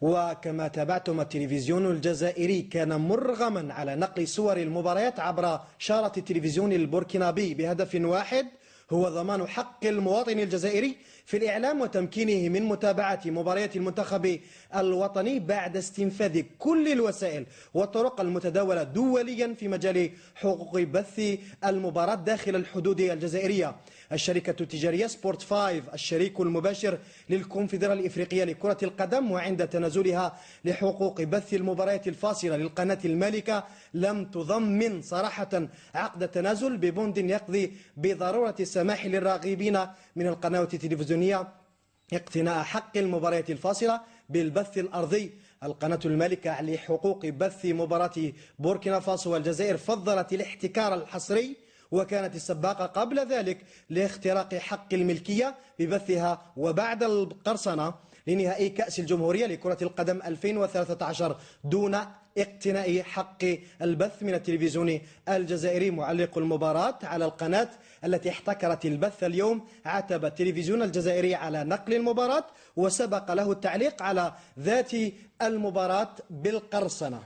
وكما تابعتم، التلفزيون الجزائري كان مرغما على نقل صور المباريات عبر شارة التلفزيون البوركينابي بهدف واحد، هو ضمان حق المواطن الجزائري في الإعلام وتمكينه من متابعة مباريات المنتخب الوطني بعد استنفاذ كل الوسائل والطرق المتداولة دوليا في مجال حقوق بث المباراة داخل الحدود الجزائرية. الشركة التجارية سبورت 5 الشريك المباشر للكونفدرالية الإفريقية لكرة القدم، وعند تنازلها لحقوق بث المباريات الفاصلة للقناة المالكة، لم تضمن صراحة عقد تنازل ببند يقضي بضرورة السماح للراغبين من القنوات التلفزيونية اقتناء حق المباريات الفاصلة بالبث الأرضي. القناة المالكة لحقوق بث مباراة بوركينا فاسو والجزائر فضلت الاحتكار الحصري، وكانت السباقة قبل ذلك لاختراق حق الملكية ببثها وبعد القرصنة لنهائي كأس الجمهورية لكرة القدم 2013 دون اقتناء حق البث من التلفزيون الجزائري. معلق المباراة على القناة التي احتكرت البث اليوم عاتب التلفزيون الجزائري على نقل المباراة، وسبق له التعليق على ذات المباراة بالقرصنة.